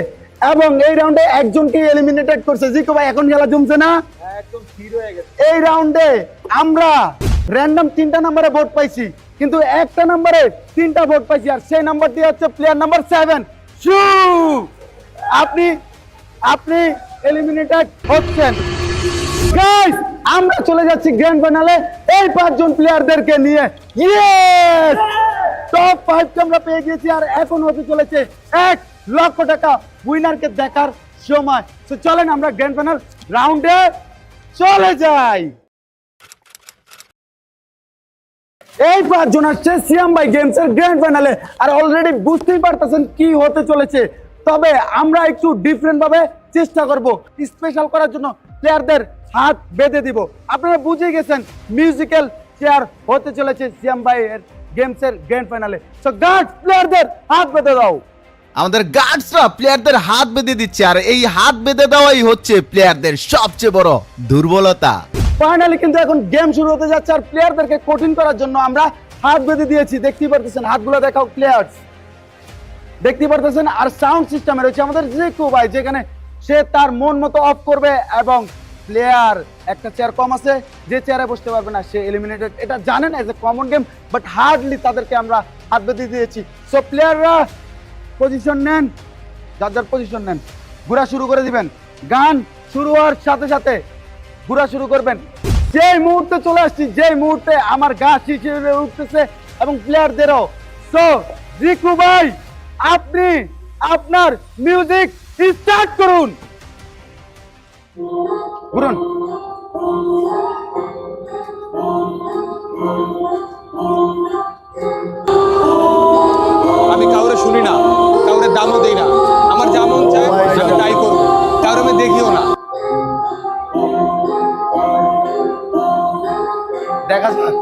এবং এই রাউন্ডে একজনকে এলিমিনেটেড করছে। জিকু ভাই এখন খেলা জমছে না? একদম হিরো হয়ে গেছে। এই রাউন্ডে আমরা র্যান্ডম 3টা নম্বরে ভোট পাইছি, কিন্তু একটা নম্বরে 3টা ভোট পাইছি, আর সেই নাম্বারটি হচ্ছে প্লেয়ার নাম্বার 7। শু আপনি আপনি এলিমিনেটেড হচ্ছেন। গাইস, আমরা চলে যাচ্ছি গ্র্যান্ড ফাইনালে এই 5 জন প্লেয়ারদেরকে নিয়ে। ইয়েস, টপ 5 কে আমরা পেয়ে গেছি, আর এখন হতে চলেছে 1 লক্ষ টাকা উইনারকে দেখার সময়। তো চলেন আমরা গ্র্যান্ড ফাইনাল রাউন্ডে চলে যাই। এই 5 জন আসছে সিয়াম ভাই গেমস এর গ্র্যান্ড ফাইনালে, আর অলরেডি বুঝতেই পারতেছেন কি হতে চলেছে। তবে আমরা একটু ডিফারেন্ট ভাবে চেষ্টা করব, স্পেশাল করার জন্য প্লেয়ারদের হাত বেঁধে দিব। আপনারা বুঝে গেছেন মিউজিক্যাল চেয়ার হতে চলেছে সিয়াম ভাই এর গেমস এর গ্র্যান্ড ফাইনালে। সো গার্ড, প্লেয়ারদের হাত বেঁধে দাও। আমাদের গার্ডসরা প্লেয়ারদের হাত বেঁধে দিচ্ছে, আর এই হাত বেঁধে দেওয়াই হচ্ছে প্লেয়ারদের সবচেয়ে বড় দুর্বলতা। ফাইনালি কিন্তু এখন গেম শুরু হতে যাচ্ছে, আর প্লেয়ারদেরকে কঠিন করার জন্য আমরা হাত বেঁধে দিয়েছি। দেখতেই পারতেছেন, হাতগুলো দেখাও প্লেয়ার্স, দেখতেই পারতেছেন। আর সাউন্ড সিস্টেমে রয়েছে আমাদের জিকু ভাই, যেখানে সে তার মন মতো অফ করবে, এবং প্লেয়ার একটা চেয়ার কম আছে, যে চেয়ারে বসতে পারবে না সে এলিমিনেটেড। এটা জানেন as a common game, but hardly তাদেরকে আমরা হাত বেঁধে দিয়েছি। সো প্লেয়াররা পজিশন নেন, যার যার পজিশন নেন, ঘোরা শুরু করে দিবেন। গান শুরু হওয়ার সাথে সাথে ঘোরা শুরু করবেন। যেই মুহূর্তে চলে আসছি, যেই মুহূর্তে আমার গা শিশিরে উঠতেছে এবং প্লেয়ারদেরও। সো জিকু ভাই, আপনি আপনার মিউজিক স্টার্ট করুন। ঘুরুন। আমি কাউরে শুনি না, কাউরে দামও দেই না, আমার যা মন চায় আমি তাই করব, কাউরে আমি দেখিও না। দেখা যাক।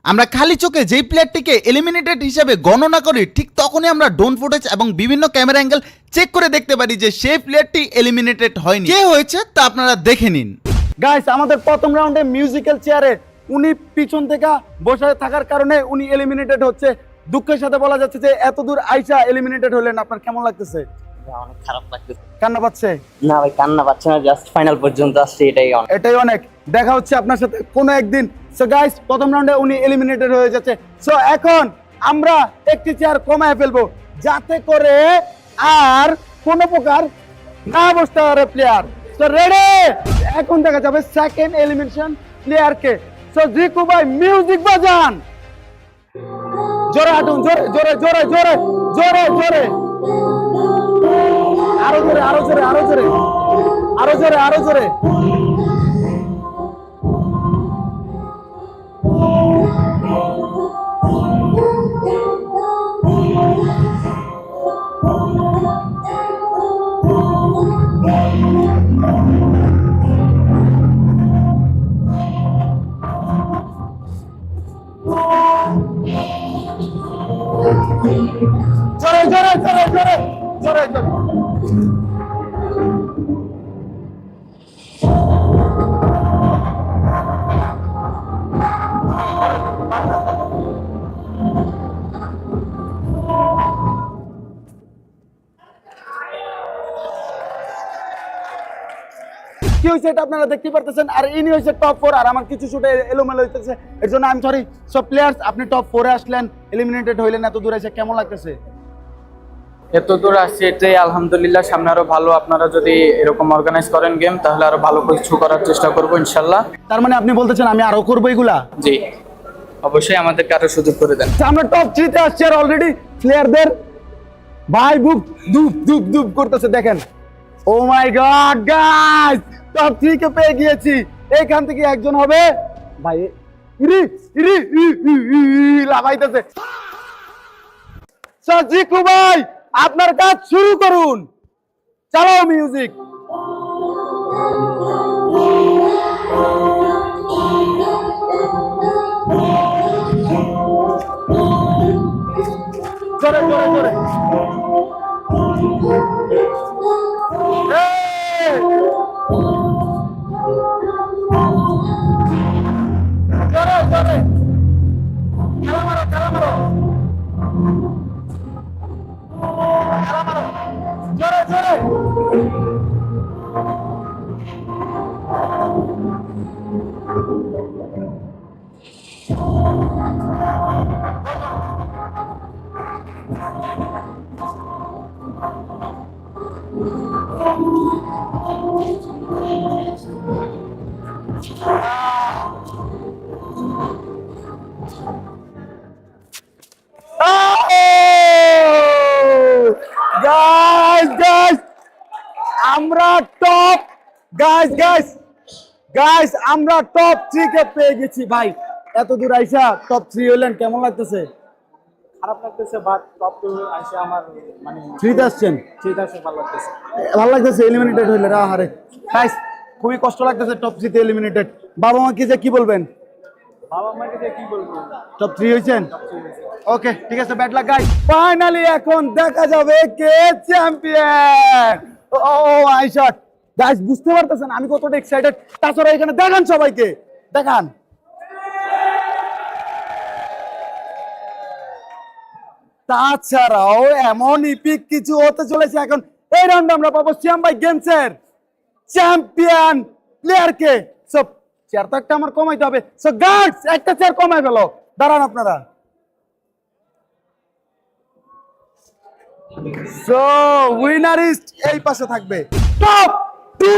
আমরা খালি চোখে যেই প্লেয়ারটিকে এলিমিনেটেড হিসেবে গণনা করি, ঠিক তখনই আমরা ড্রোন ফুটেজ এবং বিভিন্ন ক্যামেরা অ্যাঙ্গেল চেক করে দেখতে পারি যে সেই প্লেয়ারটি এলিমিনেটেড হয়নি। কে হয়েছে তা আপনারা দেখে নিন। গাইস, আমাদের প্রথম রাউন্ডে মিউজিক্যাল চেয়ারে উনি পিছন থেকে বসে থাকার কারণে উনি এলিমিনেটেড হচ্ছে। দুঃখের সাথে বলা যাচ্ছে যে এত দূর আইসা এলিমিনেটেড হলেন, আপনার কেমন লাগতেছে? অনেক খারাপ লাগতেছে। কান্না পাচ্ছে? না ভাই, কান্না পাচ্ছে না, জাস্ট ফাইনাল পর্যন্ত আসছে, এটাই অনেক। এটাই অনেক। দেখা হচ্ছে আপনার সাথে কোনো একদিন। সো গাইস, প্রথম রাউন্ডে উনি এলিমিনেটেড হয়ে যাচ্ছে। সো এখন আমরা একটি চেয়ার কমায় ফেলবো, যাতে করে আর কোনো প্রকার না বসতে পারে প্লেয়ার। সো রেডি, এখন দেখা যাবে সেকেন্ড এলিমিনেশন প্লেয়ারকে। সো জিকু ভাই, মিউজিক বাজান। জোরে হাঁটুন, জোরে জোরে জোরে জোরে জোরে জোরে, আরো জোরে আরো জোরে আরো জোরে আরো জোরে আরো জোরে। জোরে জোরে জোরে জোরে জোরে জোরে। কি হয়েছে এটা আপনারা দেখতে পারতেছেন, আর ইনি হয়েছে টপ 4 আর আমার কিছু শুটে এলোমেলো হইতেছে, এর জন্য আমি সরি। সব প্লেয়ার্স আপনি টপ 4 এ আসলেন, এলিমিনেটেড হইলেন, এত দূর এসে কেমন লাগতেছে? এত দূর আসছে এটাই আলহামদুলিল্লাহ। সামনে আরো ভালো, আপনারা যদি এরকম অর্গানাইজ করেন গেম, তাহলে আরো ভালো কিছু করার চেষ্টা করবো ইনশাল্লাহ। তার মানে আপনি বলতেছেন আমি আরো করবো এগুলা? জি, অবশ্যই আমাদেরকে আরো সুযোগ করে দেন। আচ্ছা, আমরা টপ 3 তে আসছি আর অলরেডি প্লেয়ারদের ভাই বুক দুপ দুপ দুপ করতেছে দেখেন। ও মাই গড গাইস, টপ 3 কে পেয়ে গিয়েছি। এইখান থেকে একজন হবে ভাই ইরি ইরি লাগাইতেছে। সাজিকু ভাই আপনার কাজ শুরু করুন, চালাও মিউজিক। জোরে জোরে জোরে। এই! জোরে জোরে। খেলা মারো খেলা মারো। খেলা মারো। জোরে জোরে। গাইস গাইস আমরা টপ গাইস গাইস গাইস আমরা টপ 3 কে পেয়ে গেছি ভাই। এত দূর আইসা টপ 3 হলেন, কেমন লাগতেছে? খারাপ লাগতেছে, বাট টপ 2 আসে আমার মানে 3 তে আসছেন, ঠিক আছে, ভালো লাগতেছে। ভালো লাগতেছে। এলিমিনেটেড হইলে আহারে গাইস খুবই কষ্ট লাগতেছে টপ 3 তে এলিমিনেটেড। বাবা মা কি যে কি বলবেন? বাবা মাকে যে কি বলবো, টপ 3 হইছেন? ওকে ঠিক আছে, ব্যাড লাক গাইস। ফাইনালি এখন দেখা যাবে কে champion. Oh I shot guys, বুঝতে পারতেছেন আমি কতটা এক্সাইটেড। তাছাড়া এখানে দেখান সবাইকে, দেখান। তাছাড়াও এমন ইপিক কিছু হতে চলেছে এখন। এই রাউন্ডে আমরা পাবো শ্যাম ভাই গেমসের চ্যাম্পিয়ন প্লেয়ারকে। সব চেয়ার তো একটা আমার কমাইতে হবে। সো গার্ডস একটা চেয়ার কমাই ফেলো, দাঁড়ান আপনারা। সো উইনারিস্ট এই পাশে থাকবে। টপ 2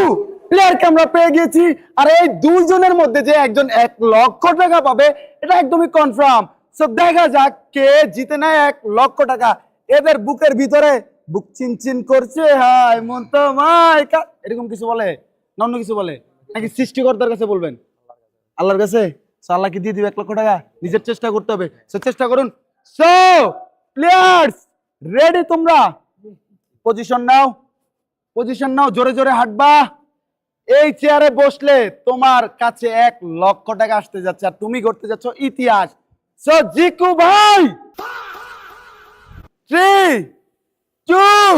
প্লেয়ারকে আমরা পেয়ে গেছি, আর এই দুইজনের মধ্যে যে একজন 1 লক্ষ টাকা পাবে এটা একদমই কনফার্ম। সো দেখা যাক কে জিতে নেয় 1 লক্ষ টাকা। এদের বুকের ভিতরে বুক চিনচিন করছে, হাই মন তো মাই এরকম কিছু বলে না অন্য কিছু বলে নাকি সৃষ্টিকর্তার কাছে বলবেন? আল্লাহর কাছে। সো আল্লাহ কি দিয়ে দিবে 1 লক্ষ টাকা? নিজের চেষ্টা করতে হবে। সো চেষ্টা করুন। So players ready? তোমরা পজিশন নাও, পজিশন নাও, জোরে জোরে হাঁটবা। এই চেয়ারে বসলে তোমার কাছে 1 লক্ষ টাকা আসতে যাচ্ছে, আর তুমি করতে যাচ্ছ ইতিহাস। সো জিকু ভাই 3 2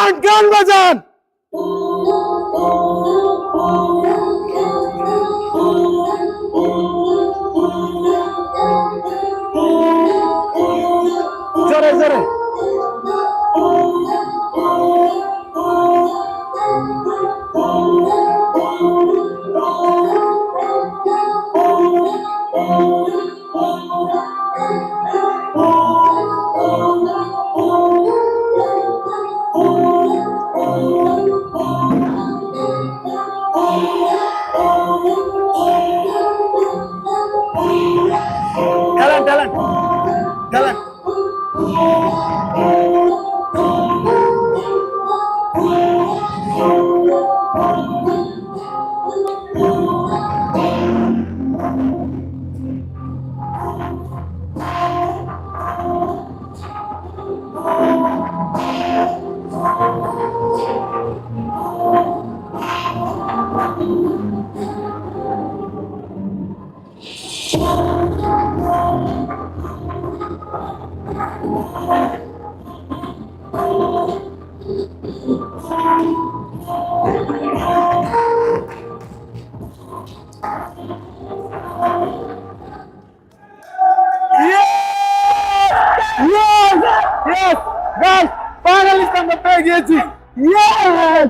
1 গান বাজান। জোরে জোরে। Talent talent talent. গিয়েছি। Yes!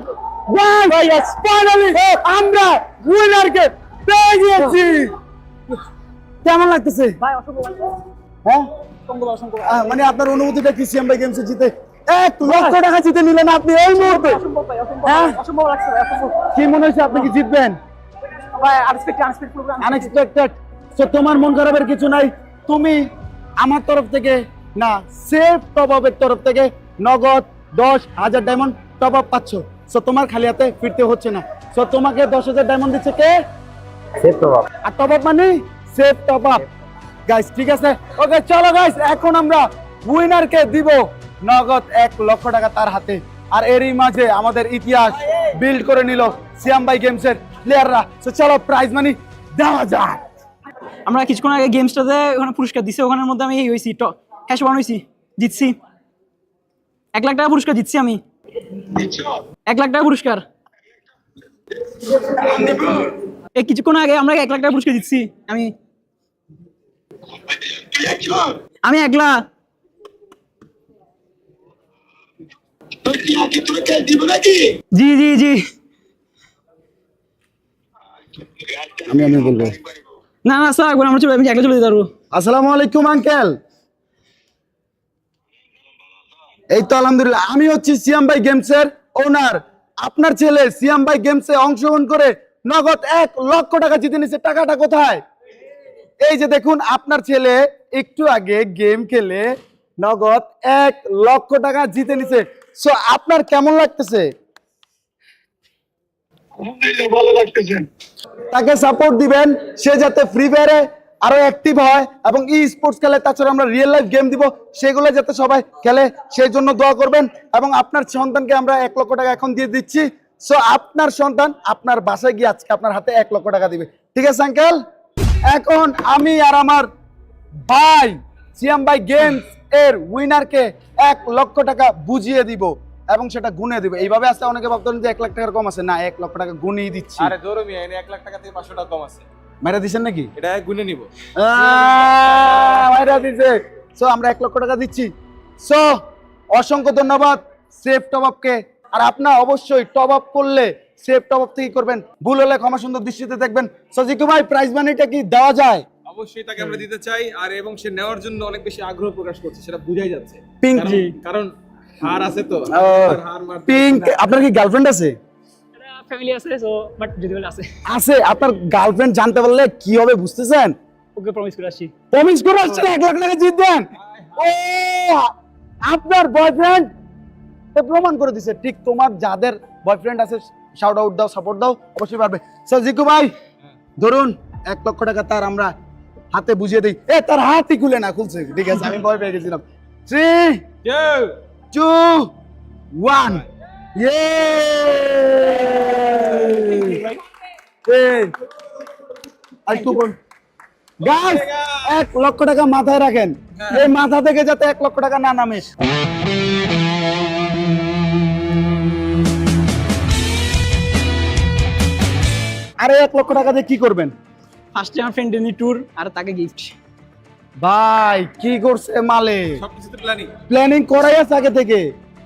Guys, finally আমরা উইনারকে পেয়ে গিয়েছি। কেমন লাগতেছে ভাই অসংখ্য হ্যাঁ মানে আপনার অনুভূতিটা কি সিএম ভাই গেমসে জিতে 1 লক্ষ টাকা জিতে নিলেন আপনি এই মুহূর্তে? হ্যাঁ অসম্ভব লাগছে ভাই, অসম্ভব কি মনে হচ্ছে আপনি কি জিতবেন? ভাই আনএক্সপেক্টেড। তো তোমার মন খারাপের কিছু নাই, তুমি আমার তরফ থেকে না সেফ টপ আপের তরফ থেকে নগদ 10,000 ডায়মন্ড টপ আপ পাচ্ছ। সো তোমার খালি হাতে ফিরতে হচ্ছে না। সো তোমাকে 10,000 ডায়মন্ড দিচ্ছে কে? Safe top up. আর টপ আপ মানে সেফ টপ আপ। গাইস ঠিক আছে, ওকে চলো গাইস, এখন আমরা উইনারকে দিব নগদ 1 লক্ষ টাকা তার হাতে। আর এরই মাঝে আমাদের ইতিহাস বিল্ড করে নিল সিয়াম ভাই গেমসের প্লেয়াররা। সো চলো প্রাইজ মানি দেওয়া যাক। আমরা কিছুক্ষণ আগে গেমসটাতে ওখানে পুরস্কার দিছে, ওখানের মধ্যে আমি হয়েছি ক্যাশ ওয়ান হয়েছি, জিতছি 1 লাখ টাকা পুরস্কার জিতছি আমি। 1 লাখ টাকা পুরস্কার এই কিছুক্ষণ আগে আমরা 1 লাখ টাকা পুরস্কার জিতছি আমি একলা। জি জি জি আমি বলবো না না স্যার একবার আমরা চলে আমি একলা চলে যেতে পারবো। আসসালামু আলাইকুম আঙ্কেল। এই তো আলহামদুলিল্লাহ, আমি হচ্ছি সিয়াম ভাই গেমসের ওনার। আপনার ছেলে সিয়াম ভাই গেমসে অংশগ্রহণ করে নগদ 1 লক্ষ টাকা জিতে নিছে। টাকাটা কোথায়? এই যে দেখুন, আপনার ছেলে একটু আগে গেম খেলে নগদ 1 লক্ষ টাকা জিতে নিছে। সো আপনার কেমন লাগতেছে? ভালো লাগতেছে। তাকে সাপোর্ট দিবেন, সে যাতে ফ্রি ফায়ারে আরো অ্যাক্টিভ হয় এবং ই স্পোর্টস খেলে। তাছাড়া আমরা রিয়েল লাইফ গেম দিব, সেগুলো যাতে সবাই খেলে সেই জন্য দোয়া করবেন। এবং আপনার সন্তানকে আমরা 1 লক্ষ টাকা এখন দিয়ে দিচ্ছি। সো আপনার সন্তান আপনার বাসায় গিয়ে আজকে আপনার হাতে 1 লক্ষ টাকা দিবে। ঠিক আছে আঙ্কেল? এখন আমি আর আমার ভাই সিয়াম ভাই গেমস এর উইনারকে 1 লক্ষ টাকা বুঝিয়ে দিব এবং সেটা গুনে দিব। এইভাবে আসতে অনেকে ভাবতেন যে 1 লাখ টাকার কম আছে, না 1 লক্ষ টাকা গুনিয়ে দিচ্ছি। আরে জোরে মিয়া, এনে 1 লাখ টাকা থেকে 500 টাকা কম আছে। মেরা দিছেন নাকি? এটা গুনে নিব। মেরা দিছে। সো আমরা 1 লক্ষ টাকা দিচ্ছি। সো অসংখ্য ধন্যবাদ সেফ টপ আপকে। আর আপনারা অবশ্যই টপ আপ করলে সেফ টপ আপ থেকে করবেন, ভুল হলে ক্ষমা সুন্দর দৃষ্টিতে দেখবেন। সো জিকু ভাই প্রাইজ মানিটা কি দেওয়া যায়? অবশ্যই তাকে আমরা দিতে চাই, আর এবং সে নেওয়ার জন্য অনেক বেশি আগ্রহ প্রকাশ করছে, সেটা বোঝাই যাচ্ছে। পিঙ্ক কারণ হার আছে তো, হার মারতে পিঙ্ক, আপনার কি গার্লফ্রেন্ড আছে? ফ্যামিলি আছে সো বাট যদি বলে আছে আছে। আপনার গার্লফ্রেন্ড জানতে পারলে কি হবে বুঝতেছেন? ওকে প্রমিস করে আসি। প্রমিস করে আসছেন 1 লাখ টাকা জিতবেন। ও আপনার বয়ফ্রেন্ড প্রমাণ করে দিছে। ঠিক তোমার যাদের বয়ফ্রেন্ড আছে শাউট আউট দাও, সাপোর্ট দাও, অবশ্যই পারবে। সো জিকু ভাই ধরুন 1 লক্ষ টাকা তার আমরা হাতে বুঝিয়ে দিই। তার হাতই খুলে না, খুলছে। ঠিক আছে, আমি ভয় পেয়ে গেছিলাম। 3 2 1 গাইস 1 লক্ষ টাকা মাথায় রাখেন, এই মাথা থেকে যাতে 1 লক্ষ টাকা না নামে। আরে 1 লক্ষ টাকা দিয়ে কি করবেন? ফার্স্টে আমার ফ্রেন্ড এনি ট্যুর আর তাকে গিফট। ভাই কি করছে মালে? সবকিছুতে প্ল্যানিং প্ল্যানিং করাই আছে আগে থেকে।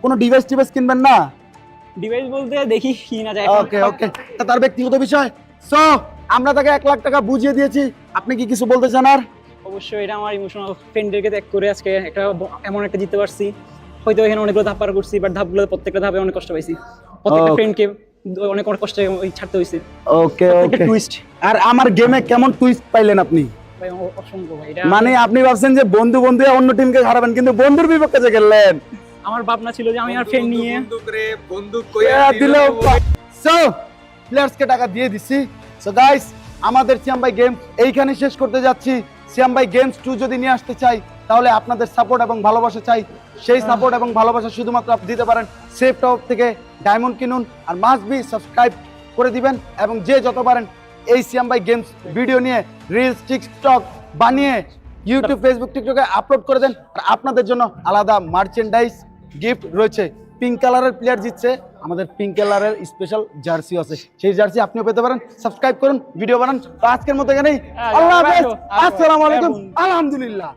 কোনো ডিভাইস টিভাইস কিনবেন না? ডিভাইস বলতে দেখি কি না যায়। ওকে ওকে, তার ব্যক্তিগত বিষয়। সো আমরা তাকে 1 লাখ টাকা বুঝিয়ে দিয়েছি। আপনি কি কিছু বলতে চান? আর অবশ্যই এটা আমার ইমোশনাল ফ্রেন্ডদেরকে ত্যাগ করে আজকে একটা এমন একটা জিততে পারছি। হয়তো এখানে অনেকগুলো ধাপ পার করছি, বাট ধাপগুলো প্রত্যেকটা ধাপে অনেক কষ্ট পাইছি। প্রত্যেকটা ফ্রেন্ডকে অনেক কষ্টে ছাড়তে হয়েছে। ওকে ওকে, টুইস্ট। আর আমার গেমে কেমন টুইস্ট পাইলেন আপনি? ভাই অসংখ্য ভাই, এটা মানে আপনি ভাবছেন যে বন্ধু বন্ধু অন্য টিমকে হারাবেন, কিন্তু বন্ধুর বিপক্ষে যে খেললেন। আমার ভাবনা ছিল যে আমি আর ফ্রেন্ড নিয়ে বন্দুক দিল। সো প্লেয়ার্সকে টাকা দিয়ে দিছি। সো গাইস, আমাদের সিয়াম ভাই গেমস এইখানে শেষ করতে যাচ্ছি। সিয়াম ভাই গেমস 2 যদি নিয়ে আসতে চাই, তাহলে আপনাদের সাপোর্ট এবং ভালোবাসা চাই। সেই সাপোর্ট এবং ভালোবাসা শুধুমাত্র আপনি দিতে পারেন সেফ টপ থেকে। ডায়মন্ড কিনুন আর মাস্ট বি সাবস্ক্রাইব করে দিবেন, এবং যে যত পারেন এই সিয়াম ভাই গেমস ভিডিও নিয়ে রিলস টিকটক বানিয়ে ইউটিউব ফেসবুক টিকটকে আপলোড করে দেন। আর আপনাদের জন্য আলাদা মার্চেন্ডাইজ গিফট রয়েছে। পিঙ্ক কালারের প্লেয়ার জিতছে, আমাদের পিঙ্ক কালারের স্পেশাল জার্সি আছে, সেই জার্সি আপনিও পেতে পারেন। সাবস্ক্রাইব করুন, ভিডিও বানান। তো আজকের মতো এখানেই, আল্লাহ হাফেজ, আসসালামু আলাইকুম, আলহামদুলিল্লাহ।